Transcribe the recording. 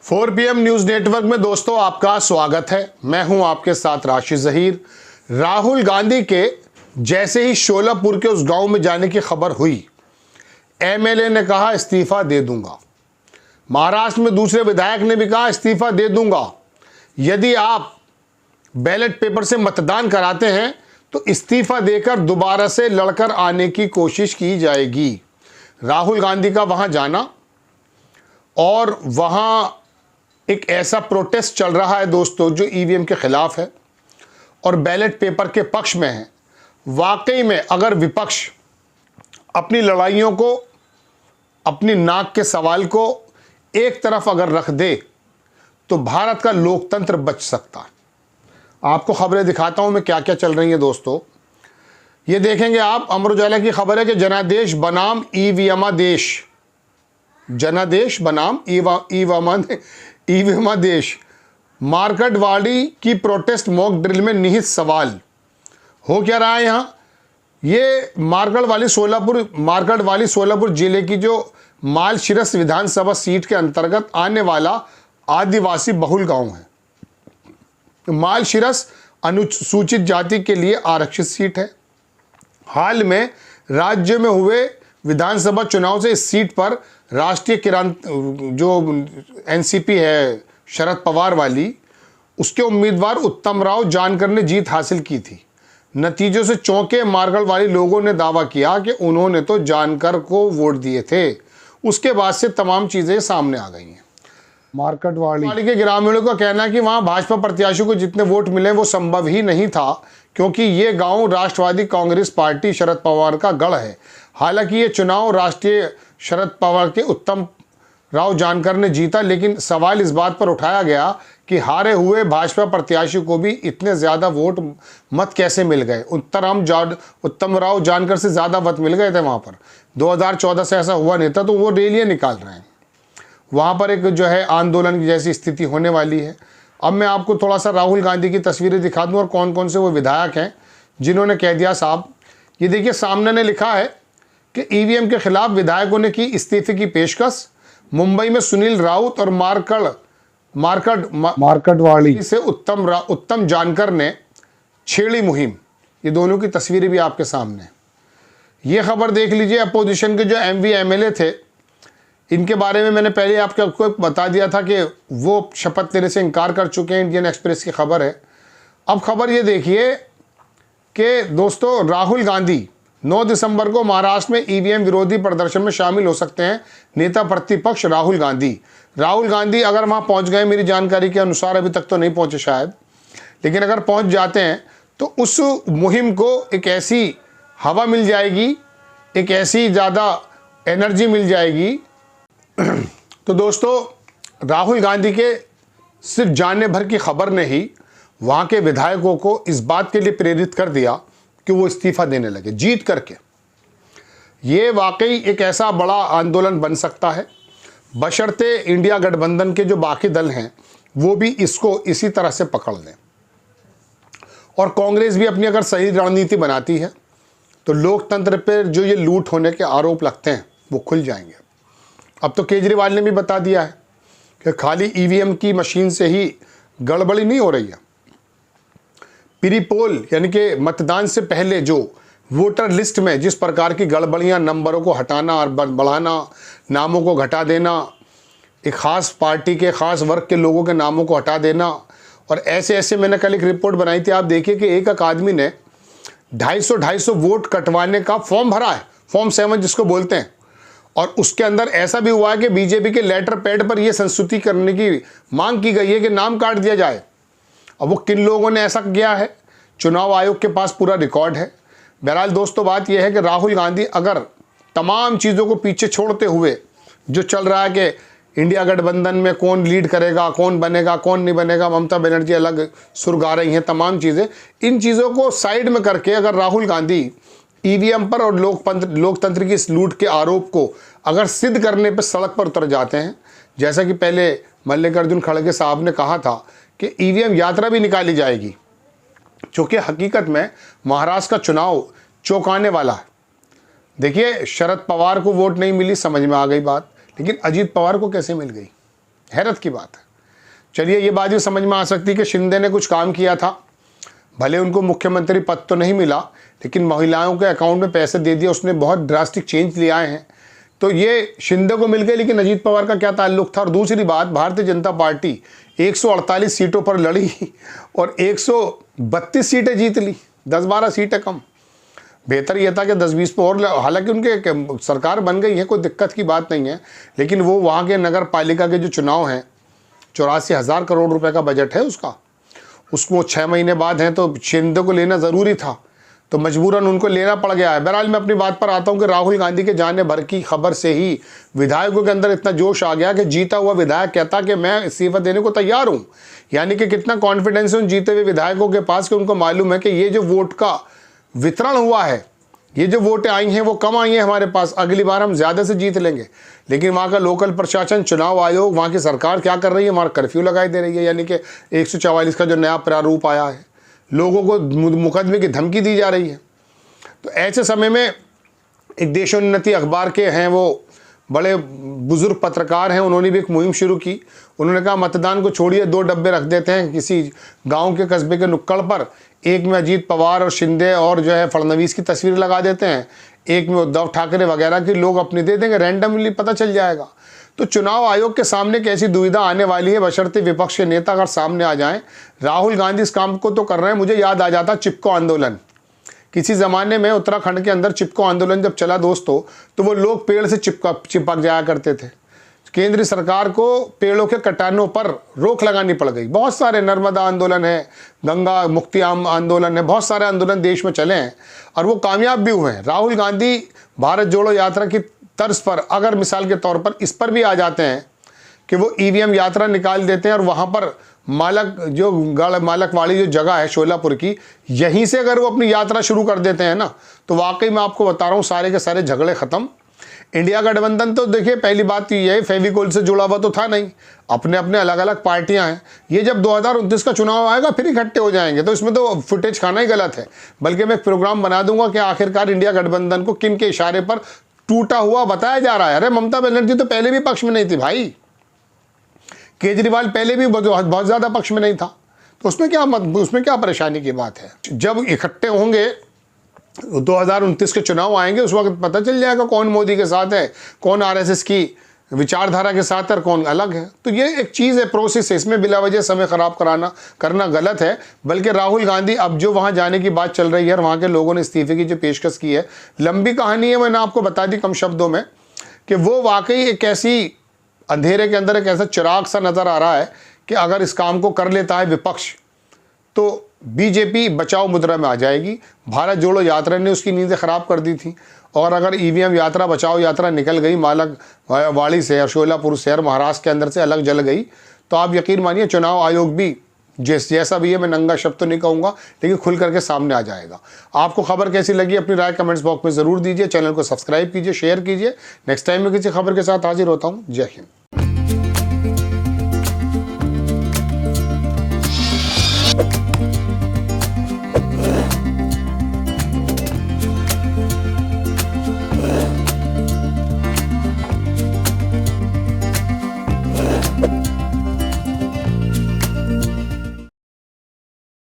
4 PM news network में दोस्तों आपका स्वागत है। मैं हूं आपके साथ राशिद जहीर। राहुल गांधी के जैसे ही शोलापुर के उस गांव में जाने की खबर हुई, एमएलए ने कहा इस्तीफा दे दूंगा। महाराष्ट्र में दूसरे विधायक ने भी कहा इस्तीफा दे दूंगा। यदि आप बैलेट पेपर से मतदान कराते हैं तो इस्तीफा देकर दोबारा से लड़कर आने की कोशिश की जाएगी। राहुल गांधी का वहां जाना और वहां एक ऐसा प्रोटेस्ट चल रहा है दोस्तों जो ईवीएम के खिलाफ है और बैलेट पेपर के पक्ष में है। वाकई में अगर विपक्ष अपनी लड़ाइयों को, अपनी नाक के सवाल को एक तरफ अगर रख दे तो भारत का लोकतंत्र बच सकता है। आपको खबरें दिखाता हूं मैं क्या क्या चल रही हैं दोस्तों। ये देखेंगे आप, अमर उजाला की खबर है कि जनादेश बनाम ईवीएम देश, जनादेश बनाम ईवीएम देश, मार्केटवाड़ी की प्रोटेस्ट मॉक ड्रिल में निहित सवाल। हो क्या रहा है यहाँ? ये मार्केटवाली सोलापुर जिले की जो मालशिरस विधानसभा सीट के अंतर्गत आने वाला आदिवासी बहुल गांव है। मालशिरस अनुसूचित जाति के लिए आरक्षित सीट है। हाल में राज्य में हुए विधानसभा चुनाव से इस सीट पर राष्ट्रीय जो एनसीपी है शरद पवार वाली, उसके उम्मीदवार उत्तम राव जानकर ने जीत हासिल की थी। नतीजों से चौंके मार्केटवाली लोगों ने दावा किया कि उन्होंने तो जानकर को वोट दिए थे। उसके बाद से तमाम चीजें सामने आ गई हैं। मार्केटवाड़ी के ग्रामीणों का कहना है कि वहां भाजपा प्रत्याशी को जितने वोट मिले वो संभव ही नहीं था, क्योंकि ये गांव राष्ट्रवादी कांग्रेस पार्टी शरद पवार का गढ़ है। हालांकि ये चुनाव राष्ट्रीय शरद पवार के उत्तम राव जानकर ने जीता, लेकिन सवाल इस बात पर उठाया गया कि हारे हुए भाजपा प्रत्याशी को भी इतने ज़्यादा वोट मत कैसे मिल गए। उत्तम राव जानकर से ज़्यादा मत मिल गए थे वहाँ पर। 2014 से ऐसा हुआ नहीं था, तो वो रैलियाँ निकाल रहे हैं। वहाँ पर एक जो है आंदोलन की जैसी स्थिति होने वाली है। अब मैं आपको थोड़ा सा राहुल गांधी की तस्वीरें दिखा दूँ और कौन कौन से वो विधायक हैं जिन्होंने कह दिया साहब। ये देखिए सामने ने लिखा है कि ईवीएम के खिलाफ विधायकों ने की इस्तीफे की पेशकश। मुंबई में सुनील राउत और मार्केटवाड़ी से उत्तम जानकर ने छेड़ी मुहिम। ये दोनों की तस्वीरें भी आपके सामने। ये खबर देख लीजिए, अपोजिशन के जो एमवी एमएलए थे, इनके बारे में मैंने पहले आपको बता दिया था कि वो शपथ लेने से इनकार कर चुके हैं। इंडियन एक्सप्रेस की खबर है। अब खबर ये देखिए कि दोस्तों राहुल गांधी 9 दिसंबर को महाराष्ट्र में ईवीएम विरोधी प्रदर्शन में शामिल हो सकते हैं। नेता प्रतिपक्ष राहुल गांधी अगर वहां पहुंच गए, मेरी जानकारी के अनुसार अभी तक तो नहीं पहुंचे शायद, लेकिन अगर पहुंच जाते हैं तो उस मुहिम को एक ऐसी हवा मिल जाएगी, एक ऐसी ज़्यादा एनर्जी मिल जाएगी। तो दोस्तों राहुल गांधी के सिर्फ जाने भर की खबर ने ही वहाँ के विधायकों को इस बात के लिए प्रेरित कर दिया कि वो इस्तीफा देने लगे जीत करके। ये वाकई एक ऐसा बड़ा आंदोलन बन सकता है, बशर्ते इंडिया गठबंधन के जो बाकी दल हैं वो भी इसको इसी तरह से पकड़ लें और कांग्रेस भी अपनी अगर सही रणनीति बनाती है तो लोकतंत्र पर जो ये लूट होने के आरोप लगते हैं वो खुल जाएंगे। अब तो केजरीवाल ने भी बता दिया है कि खाली ईवीएम की मशीन से ही गड़बड़ी नहीं हो रही है। प्री पोल यानी कि मतदान से पहले जो वोटर लिस्ट में जिस प्रकार की गड़बड़ियां, नंबरों को हटाना और बढ़ाना, नामों को घटा देना, एक ख़ास पार्टी के ख़ास वर्ग के लोगों के नामों को हटा देना, और ऐसे मैंने कल एक रिपोर्ट बनाई थी। आप देखिए कि एक आदमी ने 250 वोट कटवाने का फॉर्म भरा है, फॉर्म 7 जिसको बोलते हैं, और उसके अंदर ऐसा भी हुआ है कि बीजेपी के लेटर पैड पर यह संस्तुति करने की मांग की गई है कि नाम काट दिया जाए। अब वो किन लोगों ने ऐसा किया है, चुनाव आयोग के पास पूरा रिकॉर्ड है। बहरहाल दोस्तों बात यह है कि राहुल गांधी अगर तमाम चीज़ों को पीछे छोड़ते हुए जो चल रहा है कि इंडिया गठबंधन में कौन लीड करेगा, कौन बनेगा, कौन नहीं बनेगा, ममता बनर्जी अलग सुर गा रही हैं, तमाम चीज़ें, इन चीज़ों को साइड में करके अगर राहुल गांधी ईवीएम पर और लोकतंत्र की इस लूट के आरोप को अगर सिद्ध करने पर सड़क पर उतर जाते हैं, जैसा कि पहले मल्लिकार्जुन खड़गे साहब ने कहा था कि ईवीएम यात्रा भी निकाली जाएगी, क्योंकि हकीकत में महाराष्ट्र का चुनाव चौंकाने वाला है। देखिए शरद पवार को वोट नहीं मिली, समझ में आ गई बात, लेकिन अजीत पवार को कैसे मिल गई? हैरत की बात है। चलिए ये बात भी समझ में आ सकती है कि शिंदे ने कुछ काम किया था, भले उनको मुख्यमंत्री पद तो नहीं मिला, लेकिन महिलाओं के अकाउंट में पैसे दे दिए, उसने बहुत ड्रास्टिक चेंज ले आए हैं, तो ये शिंदे को मिल गए, लेकिन अजीत पवार का क्या ताल्लुक था। और दूसरी बात, भारतीय जनता पार्टी 148 सीटों पर लड़ी और 132 सीटें जीत ली, 10-12 सीटें कम। बेहतर यह था कि 10-20 पर और, हालांकि उनके सरकार बन गई है, कोई दिक्कत की बात नहीं है, लेकिन वो वहाँ के नगर पालिका के जो चुनाव हैं, 84,000 करोड़ रुपए का बजट है उसको 6 महीने बाद हैं, तो शिंदे को लेना ज़रूरी था, तो मजबूरन उनको लेना पड़ गया है। बहरहाल मैं अपनी बात पर आता हूं कि राहुल गांधी के जाने भर की खबर से ही विधायकों के अंदर इतना जोश आ गया कि जीता हुआ विधायक कहता कि मैं इस्तीफा देने को तैयार हूं। यानी कि कितना कॉन्फिडेंस है उन जीते हुए विधायकों के पास कि उनको मालूम है कि ये जो वोट का वितरण हुआ है, ये जो वोटें आई हैं वो कम आई हैं हमारे पास, अगली बार हम ज़्यादा से जीत लेंगे। लेकिन वहाँ का लोकल प्रशासन, चुनाव आयोग, वहाँ की सरकार क्या कर रही है, हमारा कर्फ्यू लगाई दे रही है। यानी कि 144 का जो नया प्रारूप आया है, लोगों को मुकदमे की धमकी दी जा रही है। तो ऐसे समय में एक देशोन्नति अखबार के हैं, वो बड़े बुजुर्ग पत्रकार हैं, उन्होंने भी एक मुहिम शुरू की। उन्होंने कहा मतदान को छोड़िए, 2 डब्बे रख देते हैं किसी गांव के कस्बे के नुक्कड़ पर, एक में अजीत पवार और शिंदे और जो है फडणवीस की तस्वीर लगा देते हैं, एक में उद्धव ठाकरे वगैरह की, लोग अपनी दे देंगे, रैंडमली पता चल जाएगा। तो चुनाव आयोग के सामने कैसी दुविधा आने वाली है, बशर्ते विपक्ष के नेता अगर सामने आ जाएं। राहुल गांधी इस काम को तो कर रहे हैं, मुझे याद आ जाता चिपको आंदोलन। किसी ज़माने में उत्तराखंड के अंदर चिपको आंदोलन जब चला दोस्तों, तो वो लोग पेड़ से चिपक जाया करते थे। केंद्र सरकार को पेड़ों के कटानों पर रोक लगानी पड़ गई। बहुत सारे नर्मदा आंदोलन है, गंगा मुक्ति आंदोलन है, बहुत सारे आंदोलन देश में चले हैं और वो कामयाब भी हुए हैं। राहुल गांधी भारत जोड़ो यात्रा की तर्ज पर अगर मिसाल के तौर पर इस पर भी आ जाते हैं कि वो ईवीएम यात्रा निकाल देते हैं और वहाँ पर मालकवाड़ी जो जगह है शोलापुर की, यहीं से अगर वो अपनी यात्रा शुरू कर देते हैं ना, तो वाकई मैं आपको बता रहा हूँ सारे के सारे झगड़े ख़त्म। इंडिया गठबंधन तो देखिए, पहली बात तो ये है, फेविकोल से जुड़ा हुआ तो था नहीं, अपने अपने अलग अलग पार्टियां हैं। ये जब 2029 का चुनाव आएगा फिर इकट्ठे हो जाएंगे, तो इसमें तो फुटेज खाना ही गलत है। बल्कि मैं एक प्रोग्राम बना दूंगा कि आखिरकार इंडिया गठबंधन को किन के इशारे पर टूटा हुआ बताया जा रहा है। अरे ममता बनर्जी तो पहले भी पक्ष में नहीं थी भाई, केजरीवाल पहले भी बहुत ज़्यादा पक्ष में नहीं था, तो उसमें क्या परेशानी की बात है। जब इकट्ठे होंगे 2029 के चुनाव आएंगे, उस वक्त पता चल जाएगा कौन मोदी के साथ है, कौन आरएसएस की विचारधारा के साथ है और कौन अलग है। तो ये एक चीज़ है, प्रोसेस है, इसमें बिला वजह समय खराब करना गलत है। बल्कि राहुल गांधी अब जो वहाँ जाने की बात चल रही है और वहाँ के लोगों ने इस्तीफे की जो पेशकश की है, लंबी कहानी है, मैंने आपको बता दी कम शब्दों में कि वो वाकई एक ऐसी अंधेरे के अंदर एक ऐसा चिराग सा नज़र आ रहा है कि अगर इस काम को कर लेता है विपक्ष, तो बीजेपी बचाव मुद्रा में आ जाएगी। भारत जोड़ो यात्रा ने उसकी नींदें ख़राब कर दी थी, और अगर ईवीएम यात्रा, बचाओ यात्रा निकल गई मालकवाड़ी से और शोलापुर से और महाराष्ट्र के अंदर से अलग जल गई, तो आप यकीन मानिए चुनाव आयोग भी जैसा भी है, मैं नंगा शब्द तो नहीं कहूँगा, लेकिन खुल करके सामने आ जाएगा। आपको खबर कैसी लगी अपनी राय कमेंट्स बॉक्स में ज़रूर दीजिए। चैनल को सब्सक्राइब कीजिए, शेयर कीजिए। नेक्स्ट टाइम में किसी खबर के साथ हाजिर होता हूँ। जय हिंद।